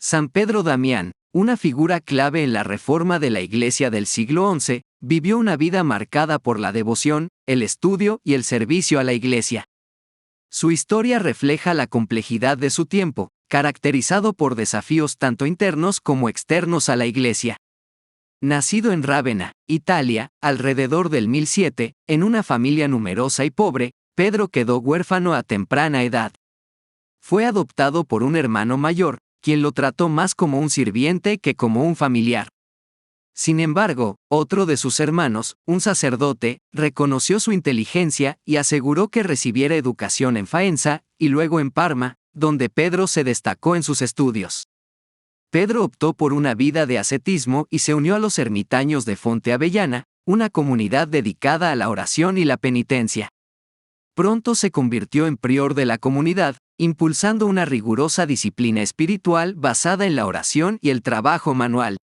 San Pedro Damián, una figura clave en la reforma de la Iglesia del siglo XI, vivió una vida marcada por la devoción, el estudio y el servicio a la Iglesia. Su historia refleja la complejidad de su tiempo, caracterizado por desafíos tanto internos como externos a la Iglesia. Nacido en Rávena, Italia, alrededor del 1007, en una familia numerosa y pobre, Pedro quedó huérfano a temprana edad. Fue adoptado por un hermano mayor, quien lo trató más como un sirviente que como un familiar. Sin embargo, otro de sus hermanos, un sacerdote, reconoció su inteligencia y aseguró que recibiera educación en Faenza, y luego en Parma, donde Pedro se destacó en sus estudios. Pedro optó por una vida de ascetismo y se unió a los ermitaños de Fonte Avellana, una comunidad dedicada a la oración y la penitencia. Pronto se convirtió en prior de la comunidad, impulsando una rigurosa disciplina espiritual basada en la oración y el trabajo manual.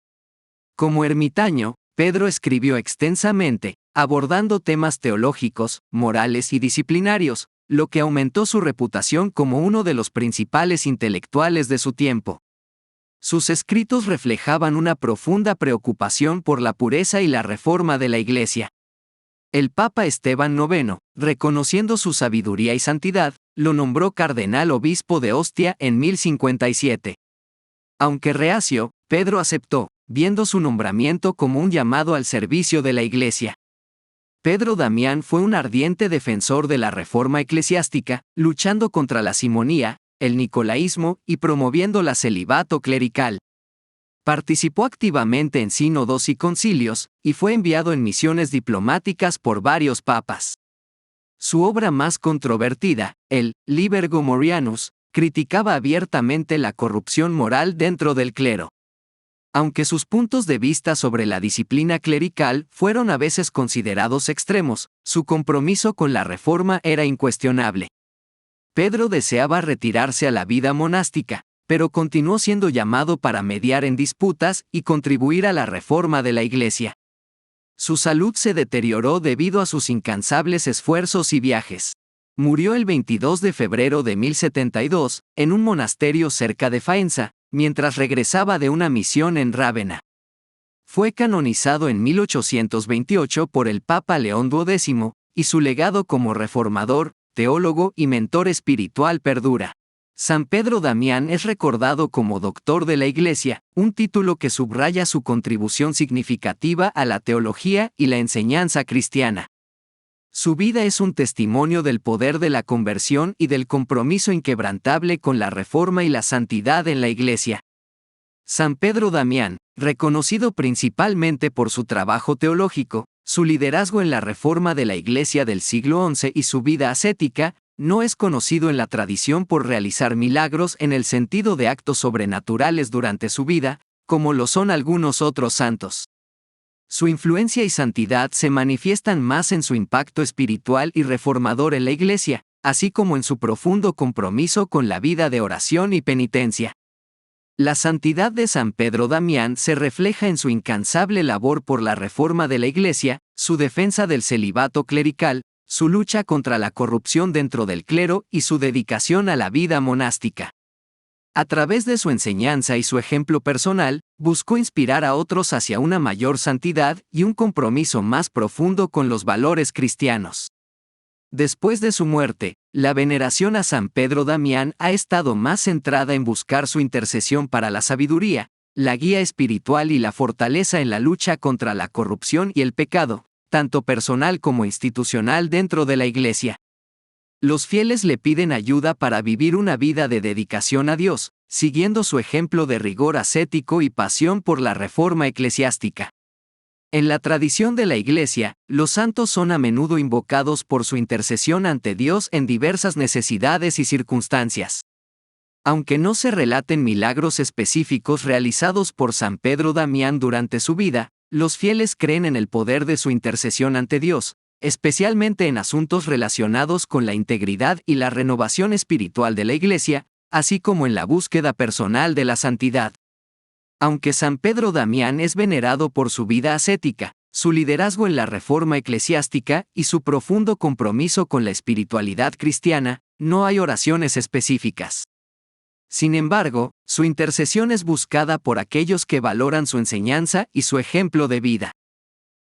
Como ermitaño, Pedro escribió extensamente, abordando temas teológicos, morales y disciplinarios, lo que aumentó su reputación como uno de los principales intelectuales de su tiempo. Sus escritos reflejaban una profunda preocupación por la pureza y la reforma de la Iglesia. El Papa Esteban IX, reconociendo su sabiduría y santidad, lo nombró cardenal obispo de Ostia en 1057. Aunque reacio, Pedro aceptó, viendo su nombramiento como un llamado al servicio de la Iglesia. Pedro Damián fue un ardiente defensor de la reforma eclesiástica, luchando contra la simonía, el nicolaísmo y promoviendo la celibato clerical. Participó activamente en sínodos y concilios, y fue enviado en misiones diplomáticas por varios papas. Su obra más controvertida, el Liber Gomorianus, criticaba abiertamente la corrupción moral dentro del clero. Aunque sus puntos de vista sobre la disciplina clerical fueron a veces considerados extremos, su compromiso con la reforma era incuestionable. Pedro deseaba retirarse a la vida monástica, pero continuó siendo llamado para mediar en disputas y contribuir a la reforma de la Iglesia. Su salud se deterioró debido a sus incansables esfuerzos y viajes. Murió el 22 de febrero de 1072, en un monasterio cerca de Faenza, mientras regresaba de una misión en Rávena. Fue canonizado en 1828 por el Papa León XII, y su legado como reformador, teólogo y mentor espiritual perdura. San Pedro Damián es recordado como doctor de la Iglesia, un título que subraya su contribución significativa a la teología y la enseñanza cristiana. Su vida es un testimonio del poder de la conversión y del compromiso inquebrantable con la reforma y la santidad en la Iglesia. San Pedro Damián, reconocido principalmente por su trabajo teológico, su liderazgo en la reforma de la Iglesia del siglo XI y su vida ascética, no es conocido en la tradición por realizar milagros en el sentido de actos sobrenaturales durante su vida, como lo son algunos otros santos. Su influencia y santidad se manifiestan más en su impacto espiritual y reformador en la Iglesia, así como en su profundo compromiso con la vida de oración y penitencia. La santidad de San Pedro Damián se refleja en su incansable labor por la reforma de la Iglesia, su defensa del celibato clerical, su lucha contra la corrupción dentro del clero y su dedicación a la vida monástica. A través de su enseñanza y su ejemplo personal, buscó inspirar a otros hacia una mayor santidad y un compromiso más profundo con los valores cristianos. Después de su muerte, la veneración a San Pedro Damián ha estado más centrada en buscar su intercesión para la sabiduría, la guía espiritual y la fortaleza en la lucha contra la corrupción y el pecado, tanto personal como institucional dentro de la Iglesia. Los fieles le piden ayuda para vivir una vida de dedicación a Dios, siguiendo su ejemplo de rigor ascético y pasión por la reforma eclesiástica. En la tradición de la Iglesia, los santos son a menudo invocados por su intercesión ante Dios en diversas necesidades y circunstancias. Aunque no se relaten milagros específicos realizados por San Pedro Damián durante su vida, los fieles creen en el poder de su intercesión ante Dios, especialmente en asuntos relacionados con la integridad y la renovación espiritual de la Iglesia, así como en la búsqueda personal de la santidad. Aunque San Pedro Damián es venerado por su vida ascética, su liderazgo en la reforma eclesiástica y su profundo compromiso con la espiritualidad cristiana, no hay oraciones específicas. Sin embargo, su intercesión es buscada por aquellos que valoran su enseñanza y su ejemplo de vida.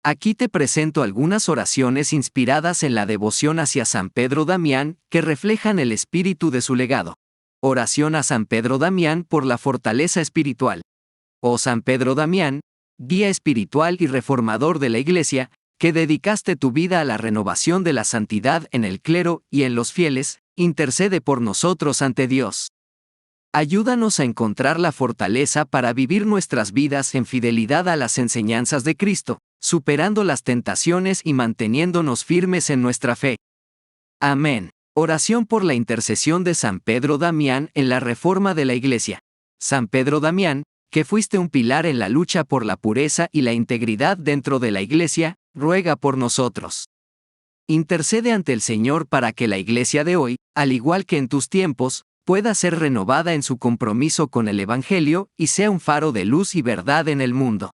Aquí te presento algunas oraciones inspiradas en la devoción hacia San Pedro Damián que reflejan el espíritu de su legado. Oración a San Pedro Damián por la fortaleza espiritual. Oh San Pedro Damián, guía espiritual y reformador de la Iglesia, que dedicaste tu vida a la renovación de la santidad en el clero y en los fieles, intercede por nosotros ante Dios. Ayúdanos a encontrar la fortaleza para vivir nuestras vidas en fidelidad a las enseñanzas de Cristo, superando las tentaciones y manteniéndonos firmes en nuestra fe. Amén. Oración por la intercesión de San Pedro Damián en la reforma de la Iglesia. San Pedro Damián, que fuiste un pilar en la lucha por la pureza y la integridad dentro de la Iglesia, ruega por nosotros. Intercede ante el Señor para que la Iglesia de hoy, al igual que en tus tiempos, pueda ser renovada en su compromiso con el Evangelio y sea un faro de luz y verdad en el mundo.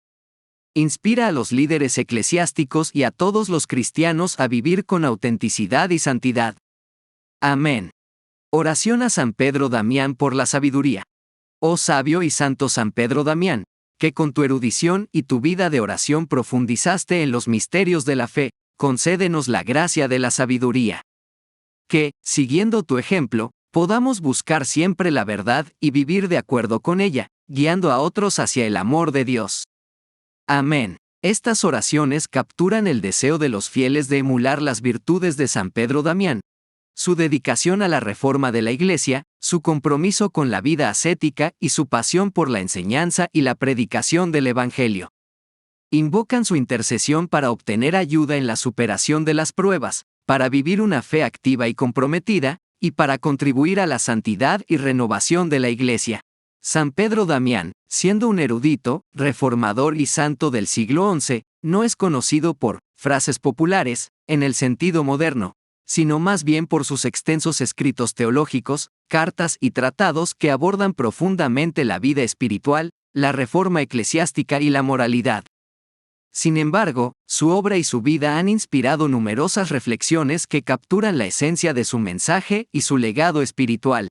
Inspira a los líderes eclesiásticos y a todos los cristianos a vivir con autenticidad y santidad. Amén. Oración a San Pedro Damián por la sabiduría. Oh sabio y santo San Pedro Damián, que con tu erudición y tu vida de oración profundizaste en los misterios de la fe, concédenos la gracia de la sabiduría. Que, siguiendo tu ejemplo, podamos buscar siempre la verdad y vivir de acuerdo con ella, guiando a otros hacia el amor de Dios. Amén. Estas oraciones capturan el deseo de los fieles de emular las virtudes de San Pedro Damián, su dedicación a la reforma de la Iglesia, su compromiso con la vida ascética y su pasión por la enseñanza y la predicación del Evangelio. Invocan su intercesión para obtener ayuda en la superación de las pruebas, para vivir una fe activa y comprometida, y para contribuir a la santidad y renovación de la Iglesia. San Pedro Damián, siendo un erudito, reformador y santo del siglo XI, no es conocido por frases populares, en el sentido moderno, sino más bien por sus extensos escritos teológicos, cartas y tratados que abordan profundamente la vida espiritual, la reforma eclesiástica y la moralidad. Sin embargo, su obra y su vida han inspirado numerosas reflexiones que capturan la esencia de su mensaje y su legado espiritual.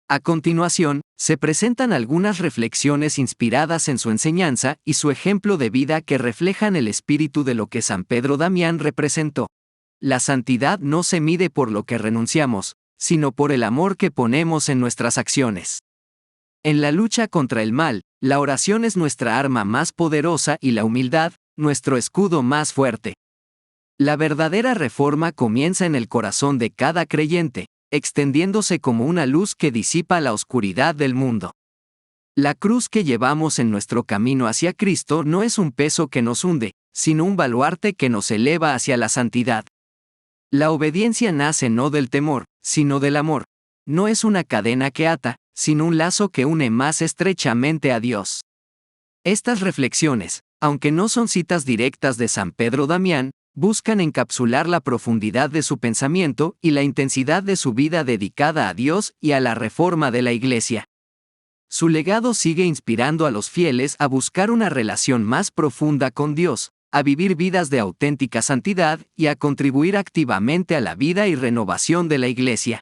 A continuación, se presentan algunas reflexiones inspiradas en su enseñanza y su ejemplo de vida que reflejan el espíritu de lo que San Pedro Damián representó. La santidad no se mide por lo que renunciamos, sino por el amor que ponemos en nuestras acciones. En la lucha contra el mal, la oración es nuestra arma más poderosa y la humildad, nuestro escudo más fuerte. La verdadera reforma comienza en el corazón de cada creyente, extendiéndose como una luz que disipa la oscuridad del mundo. La cruz que llevamos en nuestro camino hacia Cristo no es un peso que nos hunde, sino un baluarte que nos eleva hacia la santidad. La obediencia nace no del temor, sino del amor. No es una cadena que ata, sino un lazo que une más estrechamente a Dios. Estas reflexiones, aunque no son citas directas de San Pedro Damián, buscan encapsular la profundidad de su pensamiento y la intensidad de su vida dedicada a Dios y a la reforma de la Iglesia. Su legado sigue inspirando a los fieles a buscar una relación más profunda con Dios, a vivir vidas de auténtica santidad y a contribuir activamente a la vida y renovación de la Iglesia.